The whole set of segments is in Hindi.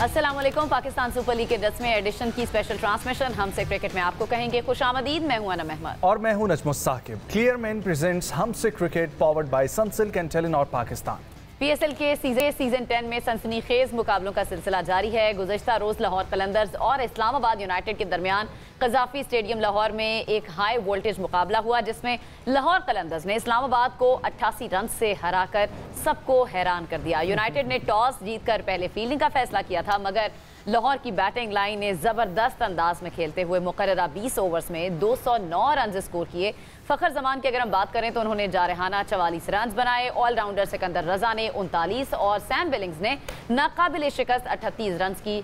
अस्सलाम वालेकुम। पाकिस्तान सुपर लीग के 10वें एडिशन की स्पेशल ट्रांसमिशन हमसे क्रिकेट में आपको कहेंगे खुशामदीद। मैं हूं अनम अहमद और मैं हूं Najmus Saqib. Clear man presents हमसे cricket powered by Sunsilk and Telenor Pakistan. PSL के सीजन 10 में सनसनीखेज मुकाबलों का सिलसिला जारी है। गुज़श्ता रोज लाहौर कलंदर्स और इस्लामाबाद यूनाइटेड के दरमियान कज़ाफी स्टेडियम लाहौर में एक हाई वोल्टेज मुकाबला हुआ, जिसमें लाहौर कलंदर्स ने इस्लामाबाद को 88 रन से हराकर सबको हैरान कर दिया। यूनाइटेड ने टॉस जीतकर पहले फील्डिंग का फैसला किया था, मगर लाहौर की बैटिंग लाइन ने ज़बरदस्त अंदाज में खेलते हुए मुकर्ररा 20 ओवर्स में 209 रन स्कोर किए। फ़खर जमान की अगर हम बात करें तो उन्होंने जारहाना 44 रन बनाए। ऑलराउंडर सिकंदर रजा ने 39 और सैम बिलिंग्स ने नाकाबिल शिकस्त 38 रन की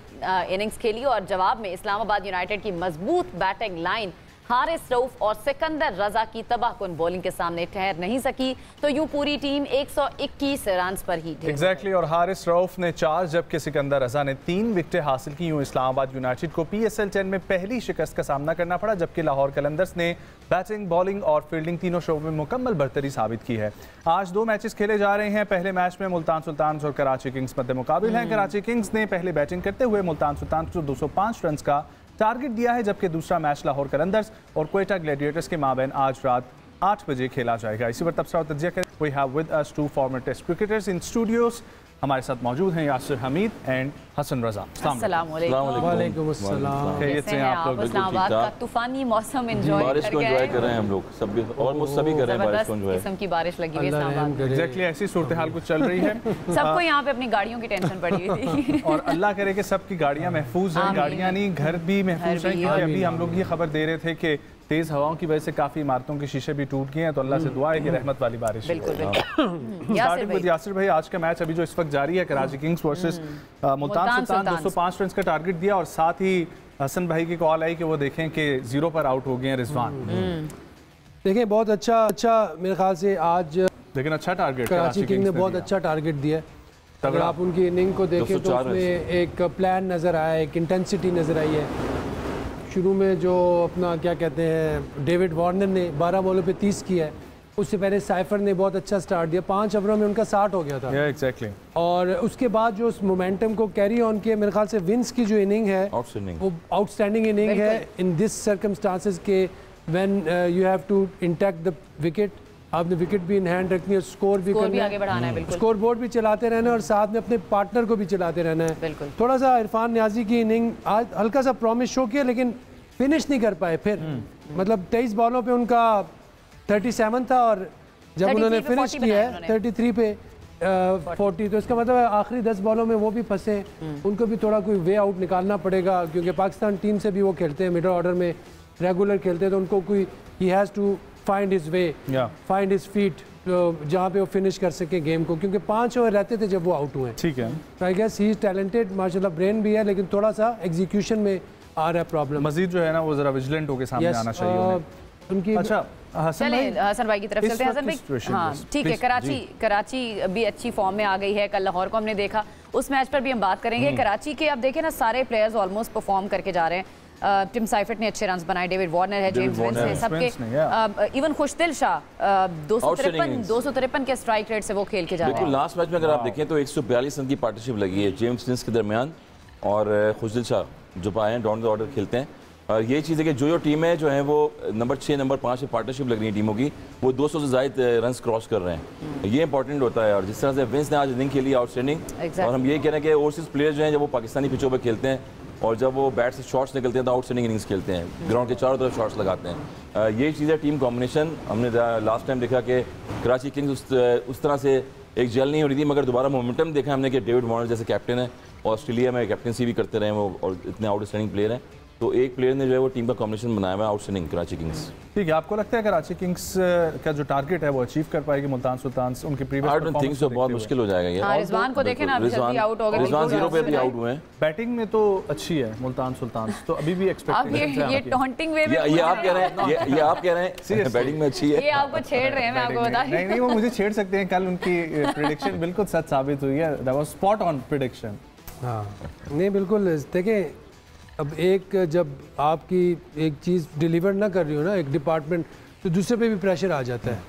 इनिंग्स खेली। और जवाब में इस्लामाबाद यूनाइटेड की मजबूत बैटिंग लाइन हारिस रऊफ और सिकंदर रजा की तबाहकुन बॉलिंग के सामने ठहर नहीं सकी, तो यूं पूरी टीम 121 रन पर ही एग्जैक्टली और हारिस रऊफ ने 4 जबकि सिकंदर रजा ने 3 विकेटें हासिल की। यूं इस्लामाबाद यूनाइटेड को PSL 10 में पहली शिकस्त का सामना करना पड़ा, जबकि लाहौर कलंदर्स ने बैटिंग, बॉलिंग और फील्डिंग तीनों शोबों में मुकम्मल बरतरी साबित की है। आज 2 मैचेस खेले जा रहे हैं। पहले मैच में मुल्तान सुल्तान्स और कराची किंग्स मद्दे मुकाबिल हैं। कराची किंग्स ने पहले बैटिंग करते हुए मुल्तान सुल्तान्स को 205 रन का टारगेट दिया है, जबकि दूसरा मैच लाहौर कलंदर्स और क्वेटा ग्लैडिएटर्स के माबैन आज रात 8 बजे खेला जाएगा। इसी पर तबसरा और तज्जिया करें। We have with us 2 former test cricketers in studios. हमारे साथ मौजूद हैं यासिर हमीद एंड हसन रजा। वालेकुम अस्सलाम। खैरियत से हैं आप लोग? इस्लामाबाद का तूफानी मौसम एंजॉय बारिश को एंजॉय कर रहे हैं हम लोग, सभी कर रहे हैं बारिश को एंजॉय। किस्म की बारिश लगी हुई है इस्लामाबाद। एग्जैक्टली ऐसी सूरत हाल कुछ चल रही है। सबको यहाँ पे अपनी गाड़ियों की टेंशन पड़ी हुई थी और अल्लाह करे कि सबकी गाड़ियाँ महफूज हैं, गाड़ियाँ नहीं घर भी महफूज हैं। क्योंकि अभी हम लोग ये खबर दे रहे थे कि तेज हवाओं की वजह से काफी इमारतों के शीशे भी टूट गए हैं, तो अल्लाह से दुआ है कि रहमत वाली बारिश। यासिर भाई, आज का मैच अभी जो इस वक्त जारी है, Karachi Kings versus Multan Sultan, 205 run का टारगेट दिया और साथ ही हसन भाई की कॉल आई कि वो देखें कि 0 पर आउट हो गए हैं रिजवान। देखें बहुत अच्छा मेरे ख्याल से आज लेकिन अच्छा टारगेट कराची किंग ने बहुत अच्छा टारगेट दिया है। अगर आप उनकी इनिंग को देखें तो उसमें एक प्लान नज़र आया, एक इंटेंसिटी नज़र आई है। शुरू में जो अपना क्या कहते हैं डेविड वार्नर ने 12 बॉलों पे 30 किया है, उससे पहले साइफर ने बहुत अच्छा स्टार्ट दिया, 5 ओवरों में उनका 60 हो गया था। एग्जैक्टली। और उसके बाद जो उस मोमेंटम को कैरी ऑन किया, मेरे ख्याल से विंस की जो इनिंग है वो आउटस्टैंडिंग इनिंग है इन दिस सर्कमस्टांसेस के when you have to intact the wicket. आपने विकेट भी इन हैंड रखनी है, स्कोर भी करना आगे बढ़ाना है, बिल्कुल। स्कोर बोर्ड भी चलाते रहना है और साथ में अपने पार्टनर को भी चलाते रहना है, बिल्कुल। थोड़ा सा इरफान न्याजी की इनिंग आज हल्का सा प्रॉमिस शो किया, लेकिन फिनिश नहीं कर पाए। फिर मतलब 23 बॉलों पे उनका 37 था और जब उन्होंने फिनिश किया है 33 पे 40, तो इसका मतलब आखिरी 10 बॉलों में वो भी फंसे। उनको भी थोड़ा कोई वे आउट निकालना पड़ेगा, क्योंकि पाकिस्तान टीम से भी वो खेलते हैं, मिडल ऑर्डर में रेगुलर खेलते हैं, तो उनको कोई he has to find his way, find his feet, जहाँ पे वो फिनिश कर सके गेम को, क्योंकि 5 ओवर रहते थे जब वो आउट हुए। ठीक है, तो I guess he is talented, माशाल्लाह ब्रेन भी है, लेकिन थोड़ा सा एग्जीक्यूशन में आ रहा है प्रॉब्लम। मजीद जो है ना वो जरा विजिलेंट होकर सामने आना चाहिए उनकी। अच्छा हसन भाई की तरफ चलते हैं। हसन भाई, हाँ ठीक है, कराची भी अच्छी फॉर्म में आ गई है। कल लाहौर को हमने देखा, उस मैच पर भी हम बात करेंगे। कराची के अब देखें ना, सारे प्लेयर्स ऑलमोस्ट परफॉर्म करके जा रहे हैं। टिम साइफर्ट ने अच्छे रन बनाए, डेविड वार्नर है, जेम्स विंस है, सबके इवन खुशदिल शाह 253 के स्ट्राइक रेट से वो खेल के जा रहे हैं। लास्ट मैच में अगर आप देखें तो 142 रन की पार्टनरशिप लगी है जेम्स विंस के दरमियान और खुशदिल शाह जो पाए हैं डाउन द ऑर्डर खेलते हैं। ये चीज़ है कि जो टीम है जो है वो नंबर 6 नंबर 5 में पार्टनरशिप लग रही है टीमों की, वो 200 से ज़ायद रन क्रॉस कर रहे हैं। ये इंपॉर्टेंट होता है। और जिस तरह से विंस ने आज इनिंग खेली आउटस्टैंडिंग, और हम ये कह रहे हैं कि ओवरसीज प्लेयर जो हैं जब वो पाकिस्तानी पिचों पर खेलते हैं और जब वो बैट से शॉट्स निकलते हैं तो आउटस्टैंडिंग इनिंग्स खेलते हैं, ग्राउंड के चारों तरफ शॉट्स लगाते हैं। ये चीज़ है टीम कॉम्बिनेशन। हमने लास्ट टाइम देखा कि कराची किंग्स उस तरह से एक जेल नहीं हो रही थी, मगर दोबारा मोमेंटम देखा हमने कि डेविड वार्नर जैसे कैप्टन है, ऑस्ट्रेलिया में कैप्टनसी भी करते रहे वो और इतने आउटस्टैंडिंग प्लेयर हैं, तो एक प्लेयर ने जो है वो टीम का कॉम्बिनेशन बनाया हुआ है आउटस्टैंडिंग कराची किंग्स। ठीक है, आपको लगता है कराची किंग्स का जो टारगेट है वो अचीव कर पाएगी मुल्तान सुल्तान उनकी प्रीवियस परफॉर्मेंस? तो बहुत मुश्किल हो जाएगा ये। रिजवान को देखें ना, अभी जल्दी आउट हो गए, रिजवान 0 पे भी आउट हुए हैं। बैटिंग में तो अच्छी है मुल्तान सुल्तान, तो अभी भी एक्सपेक्टेशन है। ये टॉन्टिंग वे में ये आप कह रहे हैं, ये आप कह रहे हैं बैटिंग में अच्छी है, ये आपको छेड़ रहे हैं, मैं आपको बता नहीं नहीं वो मुझे छेड़ सकते हैं। कल उनकी प्रेडिक्शन बिल्कुल सच साबित हुई है, that was spot on prediction. हाँ नहीं बिल्कुल, देखें अब एक जब आपकी एक चीज़ डिलीवर ना कर रही हो ना एक डिपार्टमेंट, तो दूसरे पे भी प्रेशर आ जाता है।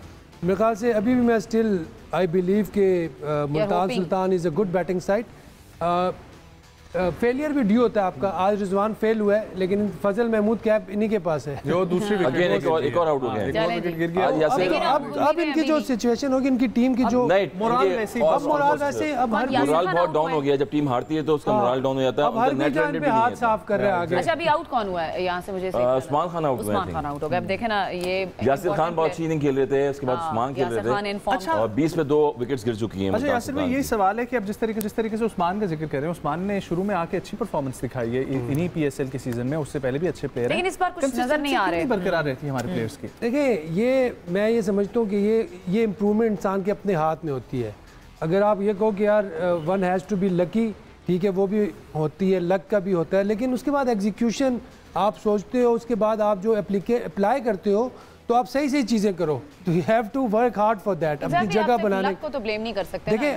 मेरे ख्याल से अभी भी मैं स्टिल आई बिलीव के Multan Sultan is a good batting side. Failure भी ड्यू होता है आपका। आज रिजवान फेल हुआ है, लेकिन फजल महमूद कैप इन्हीं के पास है जो दूसरी अगेन एक और आउट हो गया। अब इनकी जो सिचुएशन होगी, इनकी टीम की जो मोराल वैसे अब हर मोराल बहुत डाउन हो गया। जब टीम हारती है तो उसका मोराल डाउन हो जाता है। हर मैदान पे हाथ साफ कर रहे हैं आगे। अच्छा, अभी आउट कौन हुआ है यहाँ से? मुझे उस्मान खान आउट हुए उस्मान खान आउट हो गया। अब देखे ना, ये यासिर खान बहुत अच्छी इनिंग खेल रहे थे, उसके बाद उस्मान खेल रहे थे और 20 में 2 विकेट्स गिर चुकी हैं। अच्छा यासिर भाई, यही सवाल है कि अब जिस तरीके से उस्मान का जिक्र कर रहे हैं, उस्मान ने शुरू में आके अच्छी परफॉर्मेंस दिखाई है इन्हीं पीएसएल के सीजन में, उससे पहले भी अच्छे प्लेयर हैं, लेकिन इस बार कुछ नजर नहीं आ रहे, बरकरार रहती है हमारे प्लेयर्स की। देखिए, मैं ये समझता हूँ कि ये इम्प्रूवमेंट इंसान के अपने हाथ में होती है। अगर आप ये कहो कि यार one has to be lucky, ठीक है, वो भी होती है, लक का भी होता है, लेकिन उसके बाद एग्जीक्यूशन आप सोचते हो, उसके बाद आप जो अप्लाई करते हो तो आप सही चीजें करो। तो you have to work hard for that. अपनी जगह बनाने को तो ब्लेम नहीं कर सकते। देखिए,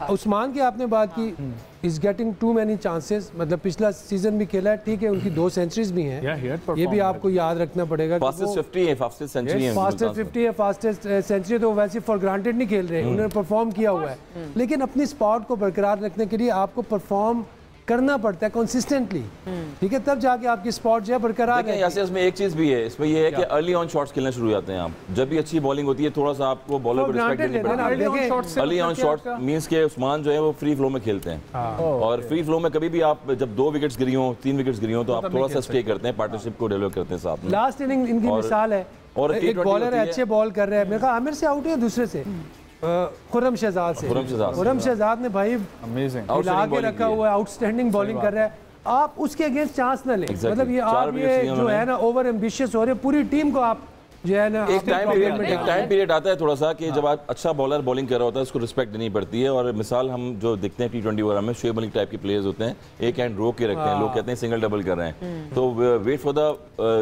उस्मान की आपने बात की, is getting too many chances. मतलब पिछला सीजन भी खेला है, ठीक है, उनकी 2 सेंचुरीज भी हैं, ये भी आपको याद रखना पड़ेगा। फास्टेस्ट 50 है, फास्टेस्ट सेंचुरी है, फास्टेस्ट 50 है, फास्टेस्ट सेंचुरी तो वैसे फॉर ग्रांटेड नहीं खेल रहे, उन्होंने परफॉर्म किया हुआ है, लेकिन अपनी स्पॉट को बरकरार रखने के लिए आपको परफॉर्म करना पड़ता है कंसिस्टेंटली, ठीक है, तब जाके आपकी स्पॉट जो है बरकरार है। ऐसे इसमें एक चीज भी है, इसमें ये है कि अर्ली ऑन शॉट्स खेलना शुरू हो जाते हैं आप। जब भी अच्छी बॉलिंग होती है, थोड़ा सा आपको बॉलर को रिस्पेक्ट देनी पड़ती है। अर्ली ऑन शॉट्स मींस के उस्मान जो है वो फ्री फ्लो में खेलते हैं, और फ्री फ्लो में कभी भी आप जब 2 विकेट्स गिरी हो, 3 विकेट्स गिरी हो, तो आप थोड़ा सा स्टे करते हैं, पार्टनरशिप को डेवलप करते हैं साथ में। लास्ट इनिंग इनकी मिसाल है, और एक बॉलर है, अच्छे बॉल कर रहे हैं, मेरे ख्याल आमिर से आउट है, दूसरे से खुर्रम शहजाद ने भाई हिला के रखा हुआ है, आउटस्टैंडिंग बॉलिंग कर रहा है। आप उसके अगेंस्ट चांस ना लें। मतलब ये आप ये जो है ना ओवर एम्बिशियस हो रहे, पूरी टीम को आप जो है ना एक टाइम पीरियड आता है थोड़ा सा कि जब आप अच्छा बॉलर बॉलिंग कर रहा होता है, उसको रिस्पेक्ट देनी पड़ती है। और मिसाल हम जो देखते हैं T20 वगैरह में, शोएब मलिक टाइप के प्लेयर्स होते हैं, एक हैंड रोक के रखते हैं, लोग कहते हैं सिंगल डबल कर रहे हैं, तो वेट फॉर द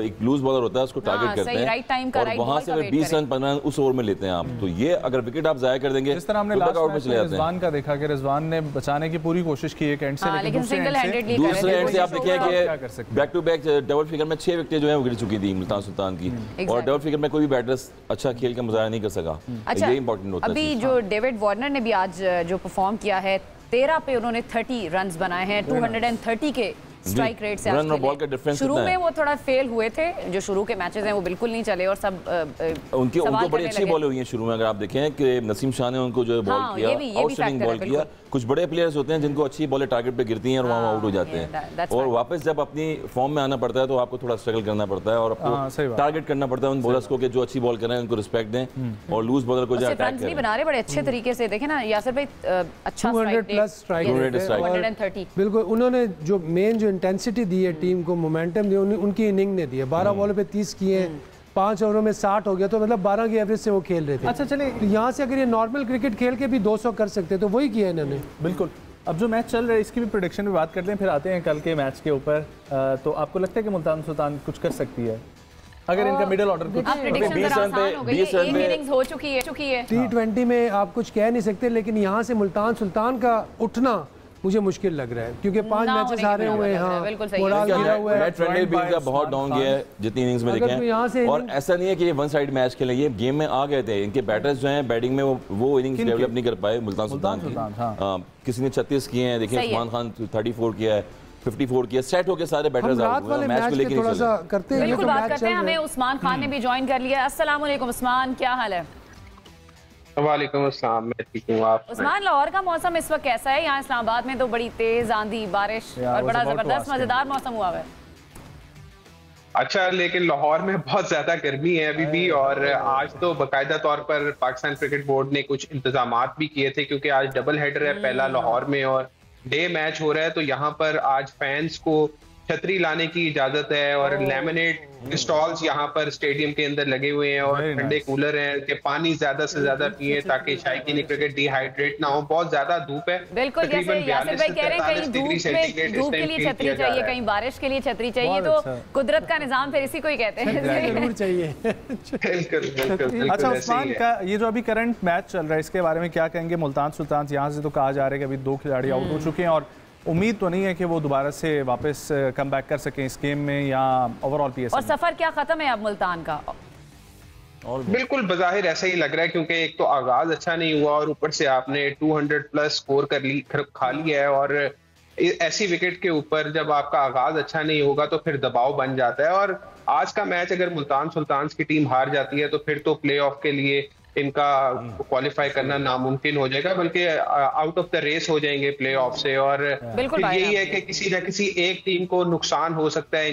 एक लूज बॉलर होता है, उसको टारगेट करते हैं और वहां से 20 रन 15 रन उस ओवर में लेते हैं आप। तो ये अगर विकेट आप जाया कर देंगे, जिस तरह हमने रिजवान का देखा कि रिजवान ने बचाने की पूरी कोशिश की एक एंड से, लेकिन दूसरे एंड से आप देखिए कि back to back double figure में 6 विकेटें जो है वो गिर चुकी थी मुल्तान सुल्तान की, और डबल फिगर में कोई भी बैटर अच्छा खेल का मुजाहरा नहीं कर सका। अच्छा, ये इंपॉर्टेंट होता है। अभी जो डेविड वार्नर ने भी आज जो परफॉर्म किया है, 13 पे उन्होंने 30 रन्स बनाए हैं, 230 के स्ट्राइक रेट से। शुरू में वो थोड़ा फेल हुए थे, जो शुरू के मैचेस हैं वो बिल्कुल नहीं चले, और सब उनको बड़ी अच्छी बॉल हुई है शुरू में। अगर आप देखें कि नसीम शाह ने उनको जो बॉल किया, आउटस्टैंडिंग बॉल किया। कुछ बड़े प्लेयर्स होते हैं जिनको अच्छी बॉलें टारगेट पे गिरती हैं और वहाँ आउट हो जाते हैं, और वापस जब अपनी फॉर्म में आना पड़ता है तो आपको थोड़ा स्ट्रगल करना पड़ता है, और आपको टारगेट करना पड़ता है उन बॉलर्स को कि जो अच्छी बॉल कर रहे हैं उनको रिस्पेक्ट दें, और लूज बॉलर को जो अटैक करें। बना रहे बड़े अच्छे तरीके से। देखें ना यासिर भाई, अच्छा 200+ स्ट्राइक रेट, बिल्कुल। उन्होंने जो मेन जो इंटेंसिटी दी है टीम को, मोमेंटम दिया, उनकी इनिंग ने दी है। 12 बॉलों पे 30 किए, 5 ओवरों में 60 हो गया, तो मतलब 12 की एवरेज से वो खेल रहे थे। अच्छा चलिए, तो यहाँ से अगर ये नॉर्मल क्रिकेट खेल के भी 200 कर सकते तो वही किया इन्होंने। बिल्कुल। अब जो मैच चल रहा है इसकी भी प्रेडिक्शन में बात करते हैं, फिर आते हैं कल के मैच के ऊपर। तो आपको लगता है कि मुल्तान सुल्तान कुछ कर सकती है अगर इनका मिडिल ऑर्डर कुछ 20 रन पे हो चुकी है। T20 में आप कुछ कह नहीं सकते, लेकिन यहाँ से मुल्तान सुल्तान का उठना मुझे मुश्किल लग रहा है, क्योंकि 5 मैचेस हारे हुए हैं। मोराल गिरा हुआ है, बहुत डाउन गया है जितनी इनिंग्स में देखें, और ऐसा नहीं है कि ये वन साइड मैच खेले, ये गेम में आ गए थे। इनके बैटर्स जो हैं बैटिंग में वो इनिंग्स डेवलप नहीं कर पाए मुल्तान सुल्तान की। किसी ने 36 किए हैं, देखिए उस्मान खान 34 किया है, 54 किया, सेट होके सारे बैटर्स आउट हुए, मैच को लेके थोड़ा सा करते हैं। बिल्कुल बात करते हैं, हमें उस्मान खान ने भी ज्वाइन कर लिया। अस्सलाम वालेकुम उस्मान, क्या हाल है? वालेकुम अस्सलाम, मैं ठीक हूँ। आप उस्मान, लाहौर का मौसम इस वक्त कैसा है? यहाँ इस्लामाबाद में तो बड़ी तेज आंधी बारिश और बड़ा जबरदस्त मजेदार मौसम हुआ है। अच्छा, लेकिन लाहौर में बहुत ज्यादा गर्मी है अभी भी, और आज तो बाकायदा तौर पर पाकिस्तान क्रिकेट बोर्ड ने कुछ इंतजामात भी किए थे, क्योंकि आज डबल हेडर है पहला लाहौर में और डे मैच हो रहा है, तो यहाँ पर आज फैंस को छतरी लाने की इजाजत है, और लेमिनेट स्टॉल्स यहाँ पर स्टेडियम के अंदर लगे हुए हैं, और ठंडे कूलर हैं कि पानी ज्यादा से ज्यादा पिए ताकि शायकीन क्रिकेट डिहाइड्रेट ना हो। बहुत ज्यादा धूप है, बिल्कुल। जैसे यासिर भाई कह रहे हैं कहीं धूप के लिए छतरी चाहिए, कहीं बारिश के लिए छतरी चाहिए, तो कुदरत का निजाम फिर इसी को ही कहते हैं, जरूर चाहिए। अच्छा उस्मान का ये जो अभी करंट मैच चल रहा है इसके बारे में क्या कहेंगे? मुल्तान सुल्तान यहाँ से तो कहा जा रहा है कि अभी 2 खिलाड़ी आउट हो चुके हैं, और उम्मीद तो नहीं है कि वो दोबारा से वापस कम बैक कर सकें इस गेम में, या ओवरऑल पीएसएल। और सफर क्या खत्म है अब मुल्तान का? बिल्कुल बज़ाहिर ऐसा ही लग रहा है, क्योंकि एक तो आगाज अच्छा नहीं हुआ और ऊपर से आपने 200+ स्कोर खा लिया है, और ऐसी विकेट के ऊपर जब आपका आगाज अच्छा नहीं होगा तो फिर दबाव बन जाता है। और आज का मैच अगर मुल्तान सुल्तान्स की टीम हार जाती है तो फिर तो प्लेऑफ के लिए इनका क्वालिफाई करना नामुमकिन हो जाएगा, बल्कि आउट ऑफ द रेस हो जाएंगे प्लेऑफ से। और फिर यही है कि किसी न किसी एक टीम को नुकसान हो सकता है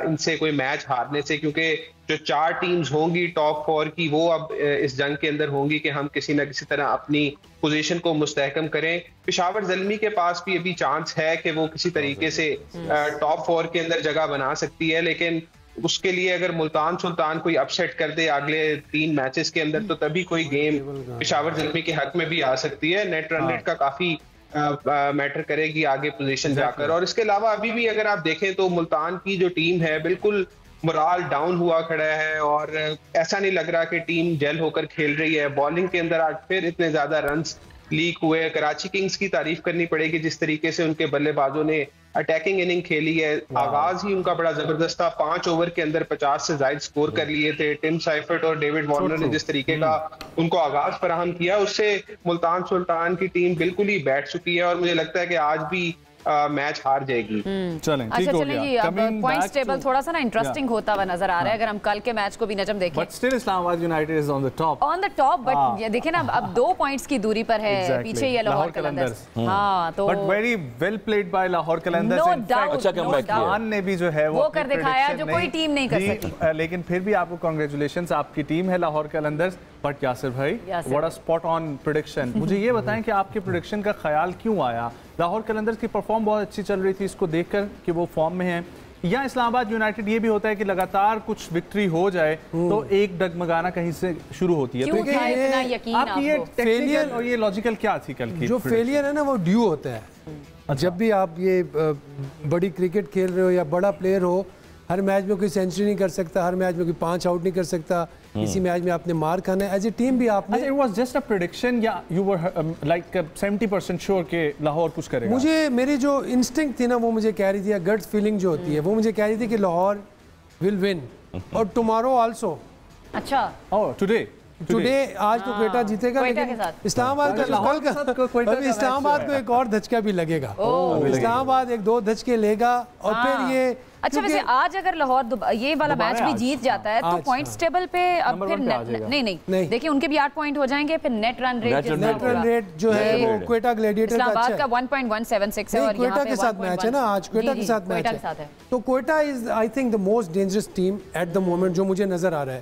इनसे कोई मैच हारने से, क्योंकि जो 4 टीम्स होंगी टॉप 4 की वो अब इस जंग के अंदर होंगी कि हम किसी न किसी तरह अपनी पोजीशन को मुस्तहकम करें। पेशावर ज़ल्मी के पास भी अभी चांस है कि वो किसी तरीके से टॉप 4 के अंदर जगह बना सकती है, लेकिन उसके लिए अगर मुल्तान सुल्तान कोई अपसेट कर दे अगले 3 मैचेस के अंदर तो तभी कोई गेम पेशावर ज़ल्मी के हक में भी आ सकती है। नेट रन रेट का काफी मैटर करेगी आगे पोजीशन जाकर। और इसके अलावा अभी भी अगर आप देखें तो मुल्तान की जो टीम है बिल्कुल मोराल डाउन हुआ खड़ा है और ऐसा नहीं लग रहा कि टीम जेल होकर खेल रही है। बॉलिंग के अंदर आज फिर इतने ज्यादा रन्स लीक हुए। कराची किंग्स की तारीफ करनी पड़ेगी जिस तरीके से उनके बल्लेबाजों ने अटैकिंग इनिंग खेली है। आगाज ही उनका बड़ा जबरदस्त था, 5 ओवर के अंदर 50 से ज्यादा स्कोर कर लिए थे। टिम साइफर्ट और डेविड वार्नर ने जिस तरीके का उनको आगाज फराहम किया उससे मुल्तान सुल्तान की टीम बिल्कुल ही बैठ चुकी है और मुझे लगता है कि आज भी मैच हार जाएगी। चलें, अच्छा चलें जी, अब पॉइंट्स टेबल थोड़ा सा ना इंटरेस्टिंग होता हुआ नजर आ रहा है अगर हम कल के मैच को भी नजम देखें। But still Islamabad United is on the top but ये देखिए ना अब 2 पॉइंट्स की दूरी पर है पीछे ये लाहौर कलंदर्स। हां तो but very well played by Lahore Qalandars. अच्छा कमबैक किया ने भी जो है वो कर दिखाया जो कोई टीम नहीं कर सकी। लेकिन फिर भी आपको कांग्रेचुलेशंस, आपकी टीम है लाहौर कलंदर्स। बट यासिर भाई what a spot on prediction. मुझे ये बताएं कि आपके प्रेडिक्शन का ख्याल क्यों आया? लाहौर कलंदर्स की परफॉर्म बहुत अच्छी चल रही थी इसको देखकर कि वो फॉर्म में है, या इस्लामाबाद यूनाइटेड ये भी होता है कि लगातार कुछ विक्ट्री हो जाए तो एक डगमगाना कहीं से शुरू होती है? तो इतना यकीन आपकी ये टेक्निकल और ये लॉजिकल क्या थी कल की? जो फेलियर है ना वो ड्यू होता है। जब भी आप ये बड़ी क्रिकेट खेल रहे हो या बड़ा प्लेयर हो, हर मैच में कोई सेंचुरी नहीं कर सकता, हर मैच में कोई 5 आउट नहीं कर सकता, किसी मैच में आपने मार खाना है। एज ए टीम भी आपने it was just a prediction या यू वर लाइक 70% श्योर कि लाहौर कुछ करेगा? मुझे मेरी जो इंस्टिंक्ट थी ना वो मुझे कह रही थी, या गट फीलिंग जो होती है वो मुझे कह रही थी कि लाहौर विल विन और टुमारो आल्सो। अच्छा ओह टुडे आज तो क्वेटा जीतेगा, लेकिन इस्लामाबाद इस्लामाबाद को एक और धचका भी लगेगा। इस्लामाबाद 1-2 धचके लेगा और फिर ये अच्छा वैसे आज अगर लाहौर ये वाला मैच भी जीत जाता है तो पॉइंट्स टेबल पे अब फिर नहीं देखिए उनके भी 8 पॉइंट हो जाएंगे। फिर नेट रन रेट जो है वो क्वेटा ग्लैडिएटर का अच्छा है। का 1.176 है और क्वेटा के साथ मैच है ना, आज क्वेटा के साथ मैच है। तो Quetta is I think the most dangerous team at the moment जो मुझे नजर आ रहा है।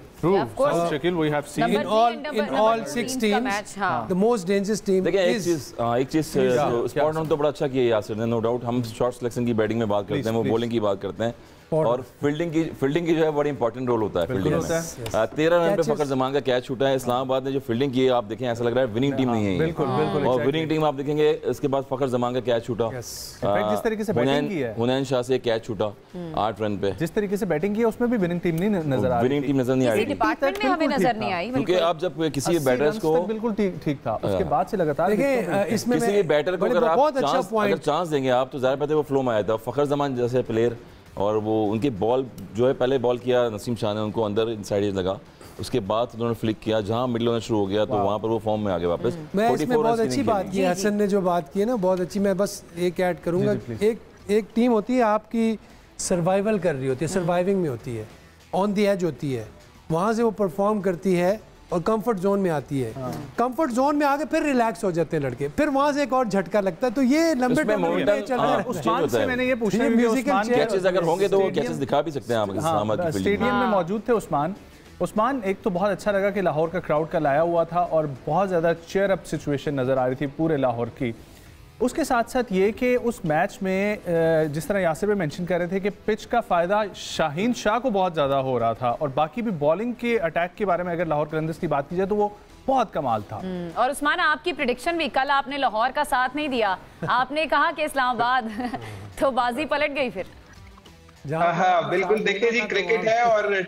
Shakeel we have seen in all 6 teams the most dangerous team। देखिए एक चीज स्पॉट ऑन तो बड़ा अच्छा किया यासिर ने, नो डाउट। हम शॉट सिलेक्शन की बैटिंग में बात करते हैं, वो बॉलिंग की बात करते हैं और फील्डिंग की जो है बड़ी इंपॉर्टेंट रोल होता है फील्डिंग में। 13 रन पे फखर जमान का कैच छूटा है। इस्लामाबाद ने जो फील्डिंग की है आप देखें ऐसा लग रहा है विनिंग टीम नहीं है बिल्कुल। और विनिंग टीम आप देखेंगे इसके बाद फखर जमान का कैच छूटा, जिस तरीके से बैटिंग की है हुनैन शाह से कैच छूटा 8 रन पे, जिस तरीके से बैटिंग की है उसमें भी विनिंग टीम नहीं नजर आ रही। विनिंग टीम नजर नहीं आ रही, डिपार्टमेंट में हमें नजर नहीं आई, क्योंकि आप जब किसी बैटर्स को बिल्कुल ठीक था उसके बाद से लगातार देखिए इसमें किसी बैटर को अगर चांस देंगे आप तो ज़ाहिर बात है वो फ्लो में आया था। फखर जमान जैसे प्लेयर और वो उनकी बॉल जो है पहले बॉल किया नसीम शाह ने उनको अंदर इनसाइड लगा, उसके बाद उन्होंने फ्लिक किया, जहां मिडल होना शुरू हो गया तो वहां पर वो फॉर्म में आ गए वापस। मैं इसमें बहुत अच्छी बात की हसन ने जो बात की है ना बहुत अच्छी। मैं बस एक ऐड करूंगा, एक टीम होती है आपकी सर्वाइवल कर रही होती है, सर्वाइविंग में होती है, ऑन द एज होती है, वहां से वो परफॉर्म करती है और कंफर्ट जोन में आती है। कंफर्ट जोन में आके फिर रिलैक्स हो जाते हैं लड़के, फिर वहां से एक और झटका लगता है। तो ये लंबे टर्म में चल रहा है। उस्मान से मैंने ये पूछा म्यूजिकल कैचेस अगर होंगे तो कैचेस दिखा भी सकते हैं आप इस्लामाबाद की फील्डिंग स्टेडियम में मौजूद थे उस्मान। एक तो बहुत अच्छा लगा कि लाहौर का क्राउड का लाया हुआ था और बहुत ज़्यादा चेयर अप सिचुएशन नज़र आ रही थी पूरे लाहौर की। उसके साथ साथ ये कि उस मैच में जिस तरह यासिर भाई मेंशन कर रहे थे कि पिच का फ़ायदा शाहीन शाह को बहुत ज़्यादा हो रहा था और बाकी भी बॉलिंग के अटैक के बारे में अगर लाहौर कलंदर्स की बात की जाए तो वो बहुत कमाल था। और उस्मान आपकी प्रेडिक्शन भी, कल आपने लाहौर का साथ नहीं दिया, आपने कहा कि इस्लामाबाद तो बाजी पलट गई फिर। हाँ बिल्कुल, देखिए जी क्रिकेट है और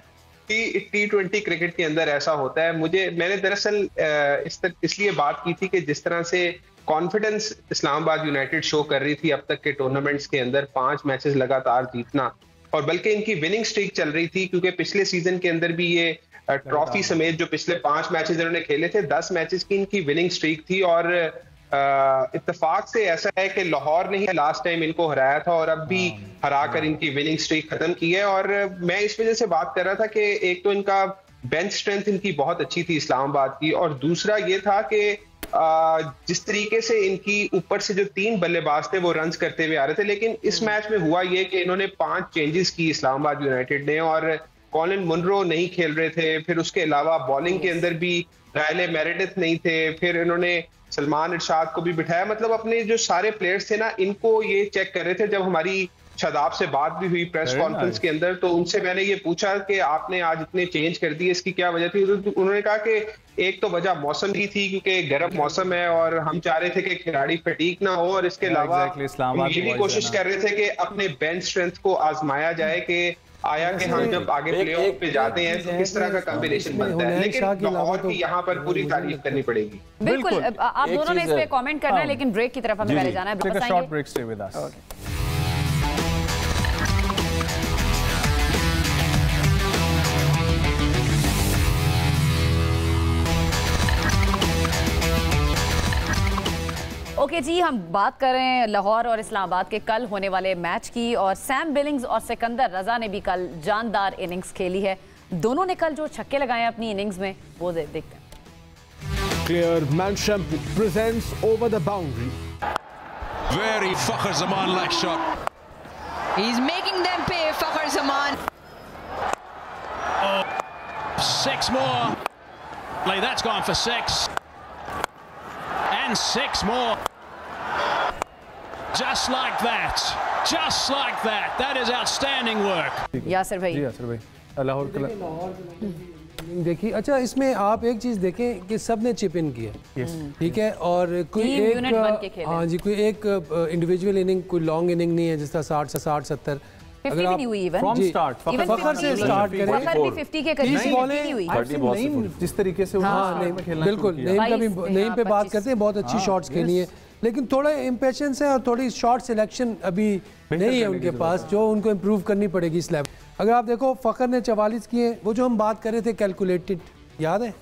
T20 क्रिकेट के अंदर ऐसा होता है। मैंने दरअसल इसलिए बात की थी कि जिस तरह से कॉन्फिडेंस इस्लामाबाद यूनाइटेड शो कर रही थी अब तक के टूर्नामेंट्स के अंदर, 5 मैचेस लगातार जीतना और बल्कि इनकी विनिंग स्ट्रीक चल रही थी, क्योंकि पिछले सीजन के अंदर भी ये ट्रॉफी समेत जो पिछले 5 मैचेस इन्होंने खेले थे 10 मैचेस की इनकी विनिंग स्ट्रीक थी और इत्तेफाक से ऐसा है कि लाहौर ने ही लास्ट टाइम इनको हराया था और अब भी हराकर इनकी विनिंग स्ट्रीक खत्म की है। और मैं इस वजह से बात कर रहा था कि एक तो इनका बेंच स्ट्रेंथ इनकी बहुत अच्छी थी इस्लामाबाद की, और दूसरा ये था कि जिस तरीके से इनकी ऊपर से जो 3 बल्लेबाज थे वो रन्स करते हुए आ रहे थे, लेकिन इस मैच में हुआ ये कि इन्होंने 5 चेंजेस की इस्लामाबाद यूनाइटेड ने, और कॉलिन मुनरो नहीं खेल रहे थे। फिर उसके अलावा बॉलिंग के अंदर भी रायले मेरेडिथ नहीं थे। फिर इन्होंने सलमान इरशाद को भी बिठाया। मतलब अपने जो सारे प्लेयर्स थे ना, इनको ये चेक कर रहे थे। जब हमारी शादाब से बात भी हुई प्रेस कॉन्फ्रेंस के अंदर, तो उनसे मैंने ये पूछा कि आपने आज इतने चेंज कर दिए, इसकी क्या वजह थी? तो उन्होंने कहा कि एक तो वजह मौसम की थी, क्योंकि गर्म मौसम है और हम चाह रहे थे कि खिलाड़ी फटीक ना हो, और इसके अलावा ये भी कोशिश कर रहे थे कि अपने बेंच स्ट्रेंथ को आजमाया जाए कि आया कि हम जब आगे प्लेऑफ पे जाते हैं तो किस तरह का कॉम्बिनेशन बनता है। लेकिन लाहौर की यहाँ पर पूरी तारीफ करनी पड़ेगी। बिल्कुल, आप दोनों ने इस पे कमेंट करना है, लेकिन ब्रेक की तरफ हमें पहले जाना है। Short break, stay with us. Okay जी, हम बात कर रहे हैं लाहौर और इस्लामाबाद के कल होने वाले मैच की, और सैम बिलिंग्स और सिकंदर रजा ने भी कल जानदार इनिंग्स खेली है। दोनों ने कल जो छक्के लगाए हैं अपनी इनिंग्स में, वो देखते हैं। Clear Mansham presents over the boundary. Very Fakhar Zaman-like shot. He's making them pay, Fakhar Zaman. Oh, 6 more. Like that's gone for 6. And 6 more. Just like that. Just like that. That is outstanding work. Yasir भाई। जी यासिर भाई, लाहौर देखिए, अच्छा इसमें आप एक चीज देखें कि सब ने चिप इन किया, ठीक है, और कोई एक हाँ जी, कोई एक इंडिविजुअल इनिंग, कोई लॉन्ग इनिंग नहीं है जिस तरह 60-70। अगर आप फ्रॉम स्टार्ट फखर से स्टार्ट करें, फखर भी 50 के करीब नहीं हुई। जिस तरीके से बिल्कुल नईम का भी, नईम पे बात करते हैं, बहुत अच्छी शॉट्स खेली है, लेकिन थोड़ा इम्पेशंस है और थोड़ी शॉट सिलेक्शन अभी नहीं है उनके पास, जो उनको इम्प्रूव करनी पड़ेगी इस लेवल। अगर आप देखो, फखर ने 44 किए, वो जो हम बात कर रहे थे कैलकुलेटेड, याद है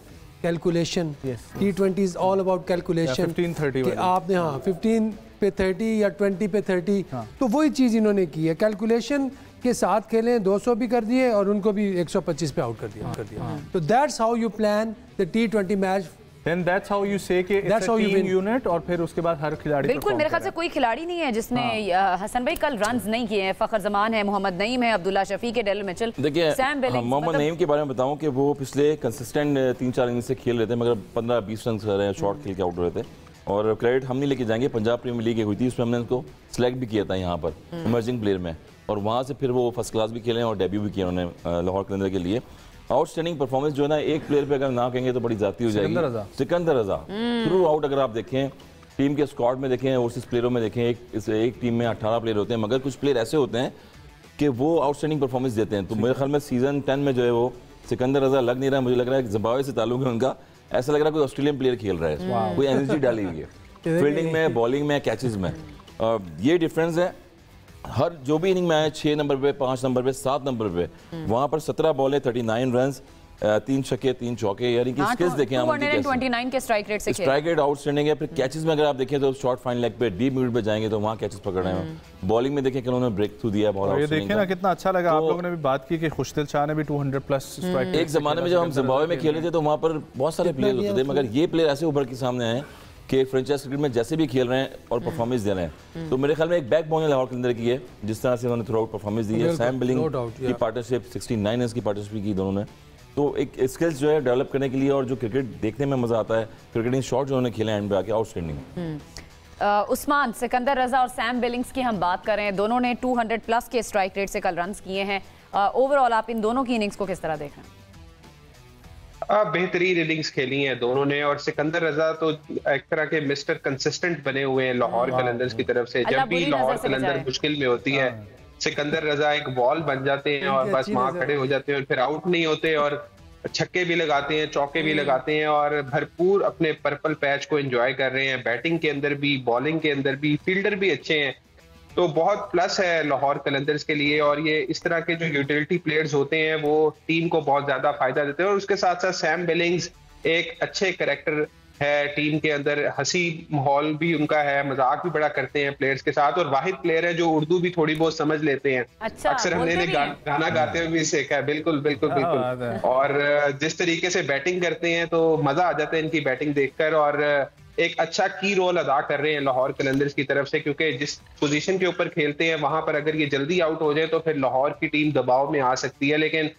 calculation, T20 all about calculation, आपने 15 पे 30 या 20 पे 30, तो वही चीज़ इन्होंने की है, कैलकुलेशन के साथ खेलें, 200 भी कर दिए और उनको भी 125 पे आउट कर दिया। तो that's how you plan the T20 match. Then that's how you say कि it's a team unit, और फिर उसके बाद हर खिलाड़ी बिल्कुल, मेरे ख्याल से कोई खिलाड़ी नहीं है जिसने हसन भाई कल रन्स नहीं किए हैं। फखर जमान है, मोहम्मद नईम है, अब्दुल्ला शफीक है, Daryl Mitchell, Sam Billings. Mohammad Naeem के बारे में बताऊं कि वो पिछले कंसिस्टेंट 3-4 इनिंग्स से खेल रहे थे, मगर 15-20 रन कर रहे हैं, शॉट खेल के आउट हो रहे थे। और क्रेडिट हम नहीं लेके जाएंगे, पंजाब प्रीमियर लीग हुई थी, उसमें हमने उनको सिलेक्ट भी किया था यहाँ पर इमर्जिंग प्लेयर में, और वहाँ से फिर वो फर्स्ट क्लास भी खेले और डेब्यू भी किया उन्होंने लाहौर कलंदर के लिए। आउटस्टैंडिंग परफॉर्मेंस जो है ना, एक प्लेयर पे अगर ना कहेंगे तो बड़ी जाती हो जाएगी। सिकंदर रजा थ्रू आउट, अगर आप देखें टीम के स्क्वाड में देखें, ओवरसीज प्लेयरों में देखें, एक टीम में 18 प्लेयर होते हैं, मगर कुछ प्लेयर ऐसे होते हैं कि वो आउटस्टैंडिंग परफॉर्मेंस देते हैं। तो मेरे ख्याल में सीजन 10 में जो है वो सिकंदर रजा लग नहीं रहा, मुझे लग रहा है जिम्बाब्वे से ताल्लुक है उनका, ऐसा लग रहा है कोई ऑस्ट्रेलियन प्लेयर खेल रहा है, कोई एनर्जी डाली हुई है फील्डिंग में, बॉलिंग में, कैचेज में। ये डिफरेंस है। हर जो भी इनिंग में आए, 6 नंबर पे, 5 नंबर पे, 7 नंबर पे, वहां पर 17 बॉलें, 39 रन, 3 छक्के 3 चौके, यानी कि स्किल्स देखें आप, 229 के स्ट्राइक रेट से खेल, स्ट्राइक रेट आउटस्टैंडिंग है। फिर कैचेस में अगर आप देखें तो शॉर्ट फाइन लेग पे डीप मिड पे जाएंगे तो वहां कैचेस पकड़ रहे हैं। बॉलिंग में देखें कि उन्होंने ब्रेक थ्रू दिया है, ये देखिए ना कितना अच्छा लगा। आप लोगों ने भी बात की कि खुशदिल शाह ने भी 200 प्लस स्ट्राइक रेट। एक जमाने में जब हम जिम्बाब्वे में खेल रहे थे तो वहां पर बहुत सारे प्लेयर होते थे, मगर ये प्लेयर ऐसे उभर के सामने आए कि फ्रेंचाइज क्रिकेट में जैसे भी खेल रहे हैं और परफॉर्मेंस दे रहे हैं। तो मेरे ख्याल में एक बैकबोन है लाहौर के अंदर की है, जिस तरह से उन्होंने थ्रू आउट परफॉर्मेंस दी है। सैम बिलिंग की पार्टनरशिप 69 रन की पार्टनरशिप की दोनों ने, तो एक स्किल्स जो है डेवलप करने के लिए, और जो क्रिकेट देखने में मजा आता है, क्रिकेटिंग शॉट जो उन्होंने खेले एंड पे आके, आउटस्टैंडिंग। उस्मान, सिकंदर रजा और सैम बिलिंग्स की हम बात कर रहे हैं, दोनों ने 200 प्लस के स्ट्राइक रेट से कल रन्स किए हैं। ओवरऑल आप इन दोनों की इनिंग्स को किस तरह देख रहे हैं? बेहतरीन इनिंग्स खेली हैं दोनों ने, और सिकंदर रजा तो एक तरह के मिस्टर कंसिस्टेंट बने हुए हैं लाहौर कलंदर्स की तरफ से। जब भी लाहौर कलंदर मुश्किल में होती है, सिकंदर रजा एक बॉल बन जाते हैं और बस वहां खड़े हो जाते हैं, और फिर आउट नहीं होते, और छक्के भी लगाते हैं, चौके भी लगाते हैं, और भरपूर अपने पर्पल पैच को एंजॉय कर रहे हैं। बैटिंग के अंदर भी, बॉलिंग के अंदर भी, फील्डर भी अच्छे हैं, तो बहुत प्लस है लाहौर कलंदर्स के लिए। और ये इस तरह के जो यूटिलिटी प्लेयर्स होते हैं वो टीम को बहुत ज्यादा फायदा देते हैं। और उसके साथ साथ सैम बिलिंग्स एक अच्छे कैरेक्टर है टीम के अंदर, हंसी माहौल भी उनका है, मजाक भी बड़ा करते हैं प्लेयर्स के साथ, और वाहिद प्लेयर है जो उर्दू भी थोड़ी बहुत समझ लेते हैं। अच्छा, अक्सर हमने गाना गाते हुए भी सीखा है। बिल्कुल बिल्कुल बिल्कुल। और जिस तरीके से बैटिंग करते हैं तो मजा आ जाता है इनकी बैटिंग देखकर, और एक अच्छा की रोल अदा कर रहे हैं लाहौर कलंदर्स की तरफ से, क्योंकि जिस पोजीशन के ऊपर खेलते हैं वहां पर अगर ये जल्दी आउट हो जाए तो फिर लाहौर की टीम दबाव में आ सकती है, लेकिन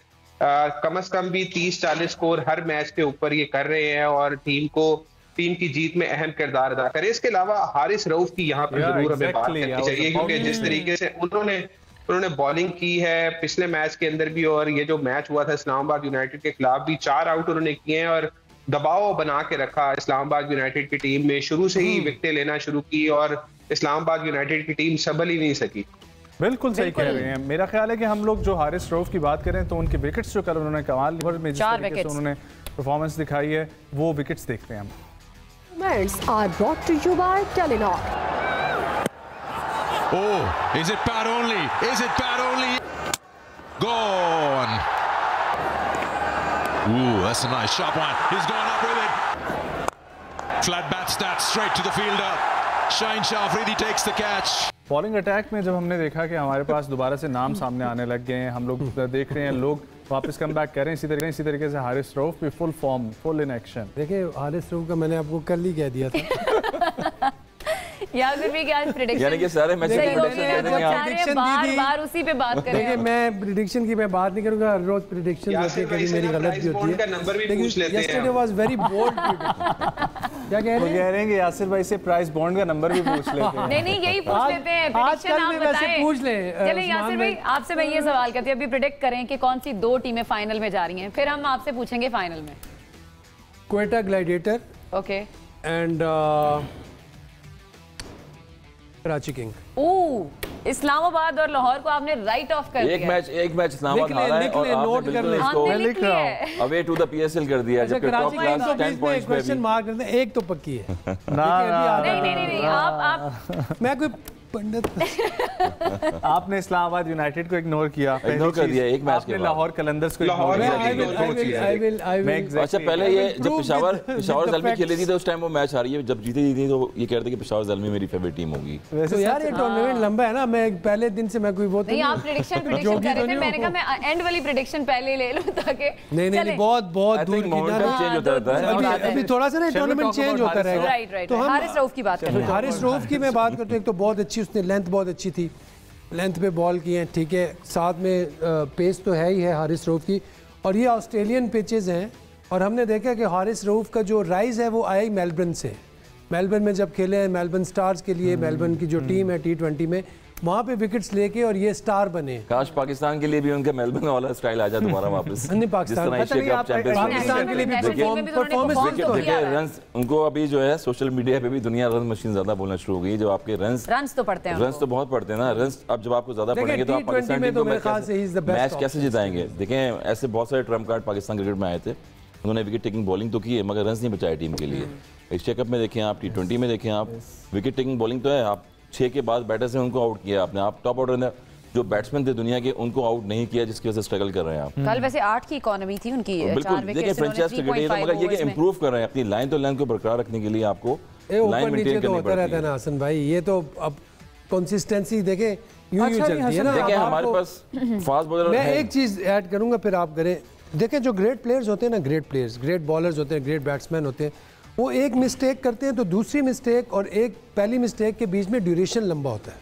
कम से कम भी 30-40 स्कोर हर मैच के ऊपर ये कर रहे हैं और टीम की जीत में अहम किरदार अदा करे। इसके अलावा हारिस रऊफ की यहाँ पर जरूर हमें बात करनी चाहिए, क्योंकि जिस तरीके से उन्होंने बॉलिंग की है पिछले मैच के अंदर भी, और ये जो मैच हुआ था इस्लामाबाद यूनाइटेड के खिलाफ भी 4 आउट उन्होंने किए हैं और दबाव बना के रखा इस्लामाबाद यूनाइटेड की टीम में, शुरू से ही विकेटें लेना शुरू की और इस्लामाबाद यूनाइटेड की टीम संभल ही नहीं सकी। बिल्कुल सही कह रहे हैं। मेरा ख्याल है कि हम लोग जो हारिस रऊफ की बात करें तो उनके विकेट्स जो कल उन्होंने कमाल में जिस तरीके से उन्होंने परफॉर्मेंस दिखाई है वो विकेट्स देखते हैं हम। Are brought to you by Telenor. Oh, is it bad only? Is it bad only? Gone. Ooh, that's a nice sharp one. He's gone up with it. Flat bat stat straight to the fielder. Shaheen Shah Afridi takes the catch. Bowling attack में जब हमने देखा कि हमारे पास दोबारा से नाम सामने आने लग गए हैं, हम लोग देख रहे हैं लोग वापस कम बैक कर रहे हैं, इसी तरीके से हारिस रऊफ भी full form, full in action. देखिए हारिस रऊफ का मैंने आपको कल ही कह दिया था। यासिर भी क्या प्रेडिक्शन, यानी कि सारे मैच प्रेडिक्शन बार उसी पे बात करें। देखिए मैं प्रेडिक्शन की मैं बात नहीं करूंगा, हर रोज प्रेडिक्शन होती है, कभी मेरी गलत भी होती है, लेकिन यस्टरडे वाज वेरी बोल्ड। क्या कह रहे हैं कि यासिर भाई से प्राइस बॉन्ड का नंबर भी पूछ लेते हैं। नहीं यही पूछ लेते हैं, प्रेडिक्शन आप बताएं। पूछ लें। चलिए यासिर भाई आपसे मैं ये सवाल करती हूं, अभी प्रेडिक्ट करें कि कौन सी 2 टीमें फाइनल में जा रही हैं, फिर हम आपसे पूछेंगे फाइनल में। Quetta gladiator okay and Karachi king. Islamabad और लाहौर को आपने राइट ऑफ कर दिया। एक मैच इस्लामाबाद हारा है और आपने बिल्कुल इसको अवे टू द पीएसएल कर दिया, जबकि टॉप क्लास 10 पॉइंट्स पे क्वेश्चन मार्क करते हैं, एक तो पक्की है। नहीं आप मैं कोई पंडित आपने इस्लामाबाद यूनाइटेड को इग्नोर किया, कर दिया एक मैच के बाद। लाहौर कलंदर्स को इग्नोर किया। अच्छा पहले ये जब पेशावर ज़ल्मी खेली थी तो उस टाइम वो मैच हारी है, जब जीती थी तो ये कहते कि पेशावर ज़ल्मी मेरी फेवरेट टीम होगी। तो यार ये टूर्नामेंट लंबा है ना, मैं पहले दिन से मैं कोई वो नहीं, आप प्रेडिक्शन कर रहे थे, मैंने कहा मैं एंड वाली प्रेडिक्शन पहले ले लूं ताकि नहीं बहुत दूर की चेंज होता रहता है, अभी थोड़ा सा ना टूर्नामेंट चेंज होता रहेगा। राइट तो हारिस रऊफ की बात करें। हारिस रऊफ की मैं बात करता हूं, एक तो बहुत अच्छी उसने लेंथ बहुत अच्छी थी, लेंथ पे बॉल की है, ठीक है, साथ में पेस तो है ही है हारिस रऊफ की, और ये ऑस्ट्रेलियन पिचेस हैं, और हमने देखा कि हारिस रऊफ का जो राइज है वो आया ही मेलबर्न से। मेलबर्न में जब खेले हैं मेलबर्न स्टार्स के लिए, मेलबर्न की जो टीम है T20 में, वहाँ पे विकेट्स लेके और ये स्टार बने। काश पाकिस्तान के लिए भी उनके मेलबर्न वाला स्टाइल आ जाए दोबारा वापस। नहीं पाकिस्तान के लिए भी परफॉर्मेंस उनको अभी जो है सोशल मीडिया पे भी दुनिया रन मशीन ज्यादा बोलना शुरू हो गई, जो आपके रन्स तो पड़ते हैं, रन्स तो बहुत पड़ते हैं ना, रन्स अब जब आपको ज्यादा पड़ेंगे तो आप पाकिस्तान टीम को मैच कैसे जिताएंगे। देखें ऐसे बहुत सारे ट्रम्प कार्ड पाकिस्तान क्रिकेट में आए थे, उन्होंने विकेट टेकिंग बॉलिंग तो की है मगर रन्स नहीं बचाए टीम के लिए। एशिया कप में देखें आप, T20 में देखें आप, विकेट टेकिंग बॉलिंग तो है, आप 6 के बाद बैटर से उनको आउट किया आपने, आप टॉप ऑर्डर ने जो बैट्समैन थे दुनिया के उनको आउट नहीं किया, जिसकी वजह से स्ट्रगल कर रहे हैं आप। कल वैसे 8 की इकोनॉमी थी उनकी, बिल्कुल देखिए फ्रेंचाइज क्रिकेट है, मगर ये कि इंप्रूव कर रहे हैं अपनी लाइन तो लाइन को बरकरार रखने के लिए आपको लाइन मेंटेन करनी पड़ती है ना हसन भाई, ये तो अब कंसिस्टेंसी देखें यूं चलती है ना। देखिए हमारे पास फास्ट बॉलर, मैं एक चीज ऐड करूंगा फिर आप करें। देखें जो ग्रेट प्लेयर्स होते हैं ना, ग्रेट प्लेयर्स, ग्रेट बॉलर्स होते हैं, ग्रेट बैट्समैन होते हैं, वो एक मिस्टेक करते हैं तो दूसरी मिस्टेक और एक पहली मिस्टेक के बीच में ड्यूरेशन लंबा होता है,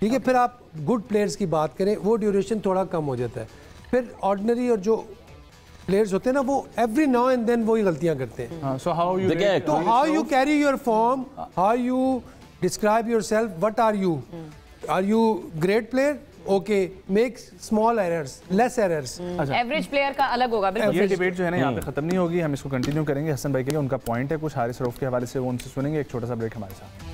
ठीक है। फिर आप गुड प्लेयर्स की बात करें, वो ड्यूरेशन थोड़ा कम हो जाता है। फिर ऑर्डिनरी और जो प्लेयर्स होते हैं ना, वो एवरी नाउ एंड देन वही गलतियां करते हैं। So how you carry your form, how you describe yourself, what are you great player, okay, make small errors, less errors. Average player का अलग होगा। बिल्कुल ये डिबेट जो है ना यहाँ पे खत्म नहीं होगी, हम इसको कंटिन्यू करेंगे। हसन भाई के लिए उनका पॉइंट है कुछ हारिस रऊफ के हवाले से, वो उनसे सुनेंगे। एक छोटा सा ब्रेक हमारे साथ।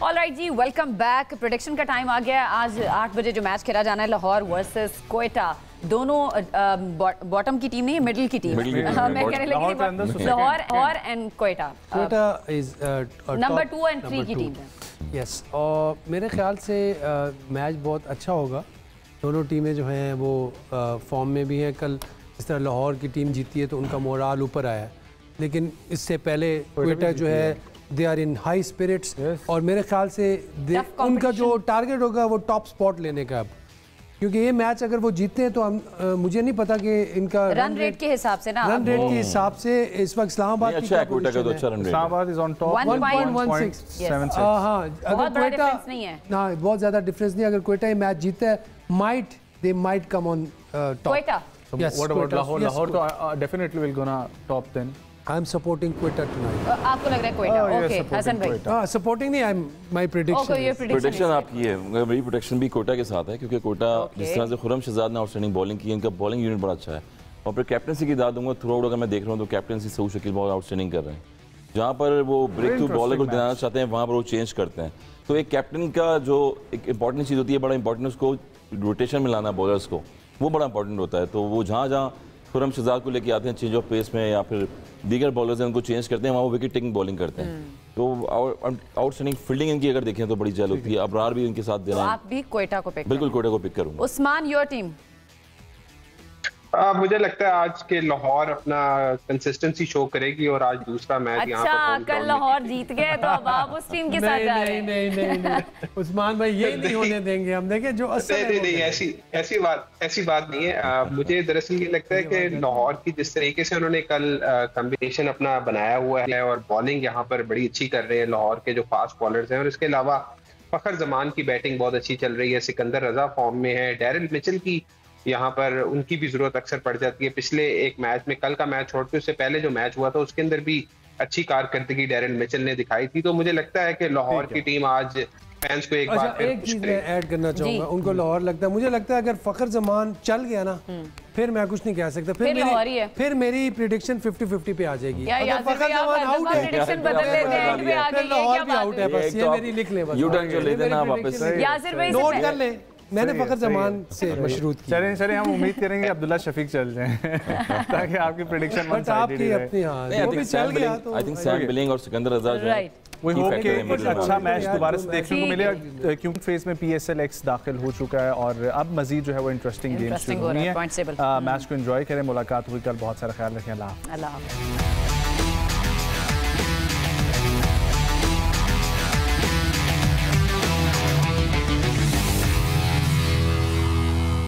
ऑलराइट जी, वेलकम बैक। प्रेडिक्शन का टाइम आ गया है। आज 8 बजे जो मैच खेला जाना है, लाहौर वर्सेस क्वेटा, दोनों बॉटम की टीम नहीं है, मिडिल की टीम। मैं कहने लगी Lahore and Quetta is number 2 and 3 की टीम है। यस, और मेरे ख्याल से मैच बहुत अच्छा होगा। दोनों टीमें जो हैं वो फॉर्म में भी हैं। कल इस तरह लाहौर की टीम जीती है तो उनका मोराल ऊपर आया है, लेकिन इससे पहले क्वेटा जो है they are in high spirits, और मेरे ख्याल से उनका जो टारगेट होगा वो टॉप स्पॉट लेने का। अब क्योंकि ये मैच अगर वो जीतते हैं तो हम मुझे नहीं पता कि इनका रन रेट के हिसाब से ना, रन रेट के हिसाब से इस वक्त इस्लामाबाद की अच्छा है, कोटा का तो अच्छा run rate, Islamabad is on top 1.16। हाँ, अगर क्वेटा नहीं है ना, बहुत ज्यादा डिफरेंस नहीं। अगर क्वेटा ये मैच जीतता है they might come on top. Quetta What about Lahore? Lahore तो definitely will gonna top 10. I am supporting Quetta tonight. आपको लग रहा है क्वेटा? ओके हसन भाई। supporting नहीं, I'm my prediction. ओके, ये प्रेडिक्शन आपकी है। मेरी प्रेडिक्शन भी कोटा के साथ है, क्योंकि कोटा जिस तरह से खुरम शहजाद ने आउटस्टैंडिंग बॉलिंग की, इनका बॉलिंग यूनिट बड़ा अच्छा है। और फिर कैप्टनसी की दाद दूंगा थ्रू आउट। अगर मैं देख रहा हूँ तो कैप्टनसी सऊद शकील बहुत आउटस्टैंडिंग कर रहे हैं। जहाँ पर वो ब्रेक थ्रू बॉलर को दिलाना चाहते हैं वहाँ पर वो चेंज करते हैं। तो एक कैप्टन का जो एक इंपॉर्टेंट चीज़ होती है, बड़ा इंपॉर्टेंट उसको रोटेशन में लाना बॉलर्स को, वो बड़ा इंपॉर्टेंट होता है। तो वो जहाँ खुरम शहजाद को लेके आते हैं चेंज ऑफ पेस में, या फिर दीगर बॉलर्स हैं उनको चेंज करते हैं, वहाँ वो विकेट टेकिंग बॉलिंग करते हैं। तो आउटस्टैंडिंग फील्डिंग इनकी अगर देखें तो बड़ी जैल होती है। अबरार भी इनके साथ दे रहे हैं। आप भी क्वेटा को पिक? बिल्कुल क्वेटा को पिक करूंगा। Usman, your team? मुझे लगता है आज के लाहौर अपना कंसिस्टेंसी शो करेगी और आज दूसरा मैच यहाँ पर कल लाहौर जीत गए तो अब आप उस टीम के साथ जा रहे हैं? नहीं उस्मान भाई, ये नहीं होने देंगे हम। देखें जो नहीं, ऐसी बात नहीं है। मुझे दरअसल ये लगता है कि लाहौर की जिस तरीके से उन्होंने कल कॉम्बिनेशन अपना बनाया हुआ है और बॉलिंग यहाँ पर बड़ी अच्छी कर रहे हैं लाहौर के जो फास्ट बॉलर्स हैं, और इसके अलावा फखर जमान की बैटिंग बहुत अच्छी चल रही है, सिकंदर रजा फॉर्म में है, डैरिल मिचेल की यहाँ पर उनकी भी जरूरत अक्सर पड़ जाती है। पिछले एक मैच में, कल का मैच छोड़ के उससे पहले जो मैच हुआ था उसके अंदर भी अच्छी कारकर्दगी डैरिल मिचेल ने दिखाई थी। तो मुझे लगता है कि लाहौर की टीम आज फैंस को एक चीज मैं ऐड करना चाहूंगा। उनको लाहौर लगता है, मुझे लगता है अगर फखर जमान चल गया ना फिर मैं कुछ नहीं कह सकता। फिर मेरी प्रिडिक्शन 50-50 पे आ जाएगी। अगर फखर जमान आउट है फिर लाहौर भी आउट है। बस ये मेरी लिख ले, नोट कर ले। मैंने फखर जमान से मशरूत की। चलें हम उम्मीद करेंगे अब्दुल्ला शफीक चल जाएं ताकि आपकी प्रेडिक्शन बट आपकी अपनी वो भी चल गया तो आई थिंक सैम बिलिंग और सिकंदर रजा जो है वी होप कि कुछ अच्छा मैच दोबारा से देखने को मिलेगा, क्योंकि फेज में PSL X दाखिल हो चुका है और अब मजीद जो है वो इंटरेस्टिंग गेम्स शुरू होनी है। मैच को एंजॉय करें। मुलाकात हुई कल, बहुत सारा ख्याल रखें। अल्लाह हाफ़िज़।